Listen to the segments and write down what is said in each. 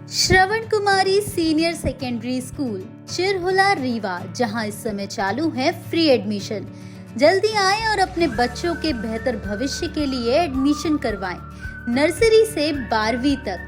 श्रवण कुमारी senior secondary school Chirhula Rewa, जहां इस समय चालू है फ्री एडमिशन। जल्दी आएं और अपने बच्चों के बेहतर भविष्य के लिए एडमिशन करवाएं। नर्सरी से 12वीं तक।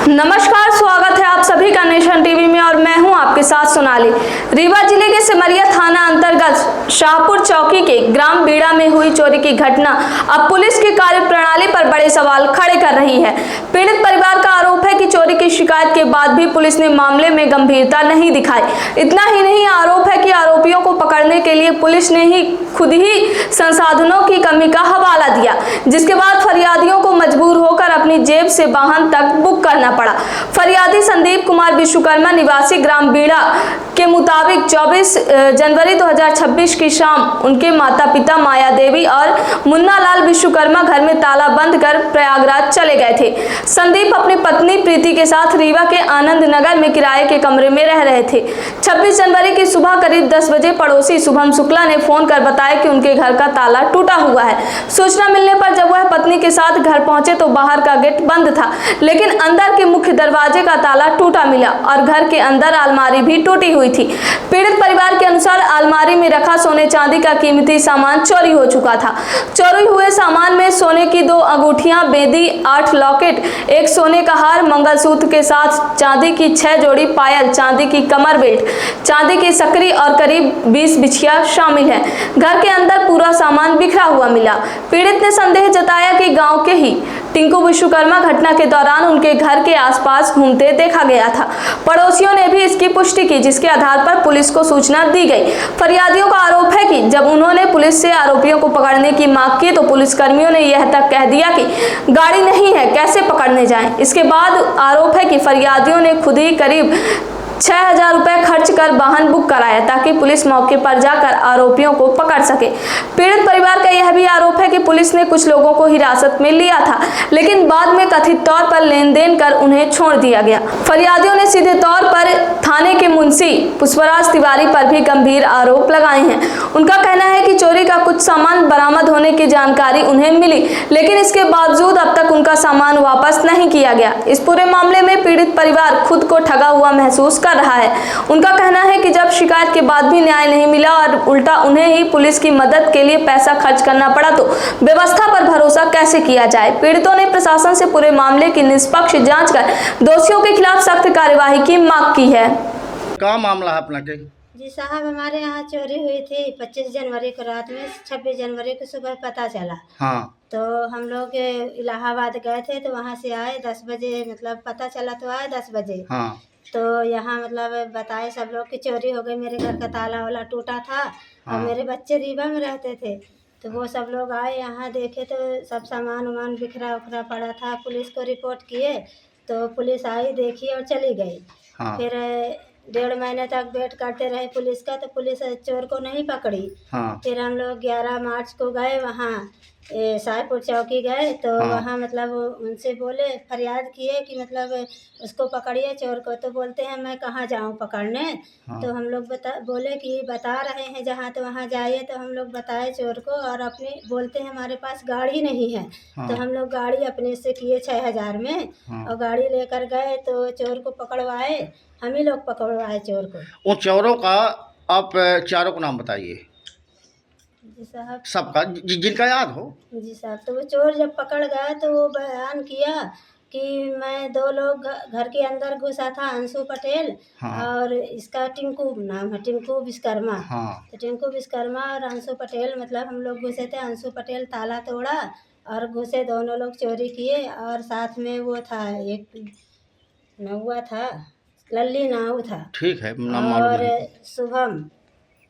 नमस्कार, स्वागत है आप सभी का नेशन टीवी में और मैं हूं आपके साथ सोनाली। रीवा जिले के सिमरिया थाना अंतर्गत शाहपुर चौकी के ग्राम बीड़ा में हुई चोरी की घटना अब पुलिस की कार्यप्रणाली पर बड़े सवाल खड़े कर रही है। पीड़ित परिवार का आरोप है कि चोरी की शिकायत के बाद भी पुलिस ने मामले में गंभीरता नहीं दिखाई। इतना ही नहीं, आरोप है कि आरोपियों को पकड़ने के लिए पुलिस ने ही खुद ही संसाधनों की कमी का हवाला दिया, जिसके बाद फरियादियों को मजबूर होकर अपनी जेब से वाहन तक बुक करना पड़ा। फरियादी संदीप कुमार विश्वकर्मा निवासी ग्राम बीड़ा के मुताबिक 24 जनवरी 2026 की शाम उनके माता पिता माया देवी और मुन्ना लाल विश्वकर्मा घर में ताला बंद कर प्रयागराज चले गए थे। संदीप अपनी पत्नी प्रीति के साथ रीवा के आनंद नगर में किराए के कमरे में रह रहे थे। 26 जनवरी की सुबह करीब 10 बजे पड़ोसी शुभम शुक्ला ने फोन कर बताया कि उनके घर का ताला टूटा हुआ है। सूचना मिलने पर जब वह पत्नी के साथ घर पहुंचे तो बाहर का गेट बंद था, लेकिन अंदर के मुख्य दरवाजे का ताला टूटा मिला और घर के अंदर अलमारी भी टूटी हुई थी। पीड़ित परिवार के अनुसार अलमारी में रखा सोने चांदी का कीमती सामान चोरी हो चुका था। चोरी हुए सामान में सोने की 2 अंगूठियां, बेदी, 8 लॉकेट, एक सोने का हार, मंगलसूत्र के साथ चांदी की 6 जोड़ी पायल, चांदी की कमर बेल्ट, चांदी की सकरी और करीब 20 बिछिया शामिल है। घर के अंदर पूरा सामान बिखरा हुआ मिला। पीड़ित ने संदेह जताया कि गांव के ही टिंकू विश्वकर्मा घटना के दौरान उनके घर के आसपास घूमते देखा गया था। पड़ोसियों ने भी इसकी पुष्टि की, जिसके आधार पर पुलिस को सूचना दी गई। फरियादियों का आरोप है कि जब उन्होंने पुलिस से आरोपियों को पकड़ने की मांग की तो पुलिसकर्मियों ने यह तक कह दिया कि गाड़ी नहीं है, कैसे पकड़ने जाएं। इसके बाद आरोप है कि फरियादियों ने खुद ही करीब 6000 रुपए खर्च कर वाहन बुक कराया ताकि पुलिस मौके पर जाकर आरोपियों को पकड़ सके। पीड़ित परिवार का यह भी आरोप है कि पुलिस ने कुछ लोगों को हिरासत में लिया था, लेकिन बाद में कथित तौर पर लेन देन कर उन्हें छोड़ दिया गया। फरियादियों ने सीधे तौर पर थाने के मुंशी पुष्पराज तिवारी पर भी गंभीर आरोप लगाए हैं। उनका कहना है कि चोरी का कुछ सामान बरामद होने की जानकारी उन्हें मिली, लेकिन इसके बावजूद अब तक उनका सामान वापस नहीं किया गया। इस पूरे मामले में पीड़ित परिवार खुद को ठगा हुआ महसूस कर रहा है। उनका कहना है कि जब शिकायत के बाद भी न्याय नहीं मिला और उल्टा उन्हें ही पुलिस की मदद के लिए पैसा खर्च करना पड़ा तो व्यवस्था पर भरोसा कैसे किया जाए। पीड़ितों ने प्रशासन से पूरे मामले की निष्पक्ष जांच कर दोषियों के खिलाफ सख्त कार्यवाही की मांग की है। क्या मामला है अपना के? जी साहब, हमारे यहाँ चोरी हुई थी 25 जनवरी को रात में। 26 जनवरी को सुबह पता चला। हाँ। तो हम लोग इलाहाबाद गए थे, तो वहाँ से आए 10 बजे, मतलब पता चला तो आए 10 बजे। हाँ। तो यहाँ मतलब बताए सब लोग कि चोरी हो गई, मेरे घर का ताला वाला टूटा था। हाँ। और मेरे बच्चे रीवा में रहते थे, तो वो सब लोग आए यहाँ, देखे तो सब सामान वामान बिखरा उखरा पड़ा था। पुलिस को रिपोर्ट किए तो पुलिस आई, देखी और चली गई। हाँ। फिर 1.5 महीने तक वेट करते रहे पुलिस का, तो पुलिस चोर को नहीं पकड़ी। हाँ। फिर हम लोग 11 मार्च को गए वहाँ शाहपुर चौकी गए, तो हाँ। वहाँ मतलब उनसे बोले, फरियाद किए कि मतलब उसको पकड़िए चोर को। तो बोलते हैं मैं कहाँ जाऊँ पकड़ने। हाँ। तो हम लोग बोले कि बता रहे हैं जहाँ, तो वहाँ जाइए। तो हम लोग बताए चोर को, और अपने बोलते हैं हमारे पास गाड़ी नहीं है। हाँ। तो हम लोग गाड़ी अपने से किए 6000 में। हाँ। और गाड़ी लेकर गए तो चोर को पकड़वाए, हम ही लोग पकड़वाए चोर को। उन चोरों का आप चारों को नाम बताइए, जी साहब। सबका जिनका याद हो। जी साहब, तो वो चोर जब पकड़ गया तो वो बयान किया कि मैं 2 लोग घर के अंदर घुसा था, अंशु पटेल। हाँ। और इसका टिंकू नाम है, टिंकू विश्वकर्मा। हाँ। तो टिंकू विश्वकर्मा और अंशु पटेल, मतलब हम लोग घुसे थे। अंशु पटेल ताला तोड़ा और घुसे, दोनों लोग चोरी किए। और साथ में वो था, एक नौआ था, लल्ली नाऊ था। ठीक है, नाम मालूम और है।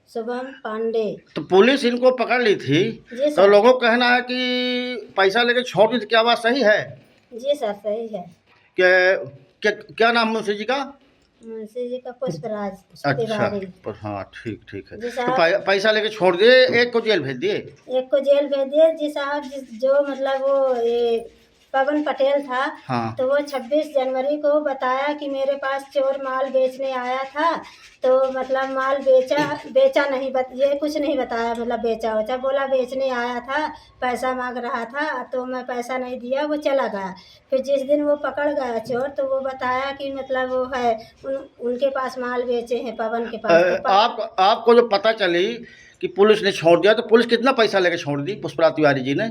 शुभम पांडे। तो तो पुलिस इनको पकड़ ली थी, जी तो सर। लोगों का कहना है कि पैसा लेके छोड़ दी, तो क्या बात सही है? जी सर, सही है। क्या नाम मुंशी जी का? मुंशी जी का पुष्पराज अच्छा। तिवारी। हाँ, ठीक ठीक है। जी तो साहब। पैसा लेके छोड़ दिए, एक को जेल भेज दिए। एक को जेल भेज दिए। जी साहब, जो मतलब वो ये पवन पटेल था। हाँ। तो वो 26 जनवरी को बताया कि मेरे पास चोर माल बेचने आया था। तो मतलब माल बेचा नहीं, ये कुछ नहीं बताया, मतलब बेचा बोला बेचने आया था, पैसा मांग रहा था, तो मैं पैसा नहीं दिया, वो चला गया। फिर जिस दिन वो पकड़ गया चोर, तो वो बताया कि मतलब वो है उनके पास माल बेचे हैं, पवन के पास। तो आपको जो पता चली कि पुलिस ने छोड़ दिया, तो पुलिस कितना पैसा लेके छोड़ दी पुष्पा तिवारी जी ने?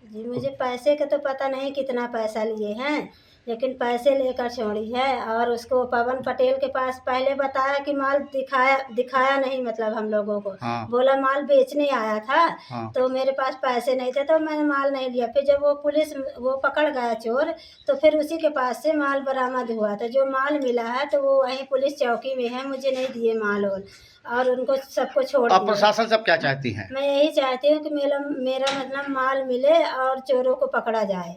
जी मुझे पैसे का तो पता नहीं कितना पैसा लिए हैं, लेकिन पैसे लेकर छोड़ी है। और उसको पवन पटेल के पास पहले बताया कि माल दिखाया नहीं, मतलब हम लोगों को। हाँ। बोला माल बेचने आया था। हाँ। तो मेरे पास पैसे नहीं थे, तो मैंने माल नहीं लिया। फिर जब वो पकड़ गया चोर, तो फिर उसी के पास से माल बरामद हुआ था। जो माल मिला है तो वो वहीं पुलिस चौकी में है, मुझे नहीं दिए माल और उनको सबको छोड़ आप दिया। प्रशासन से क्या चाहती हैं? मैं यही चाहती हूँ कि मेरा मतलब माल मिले और चोरों को पकड़ा जाए।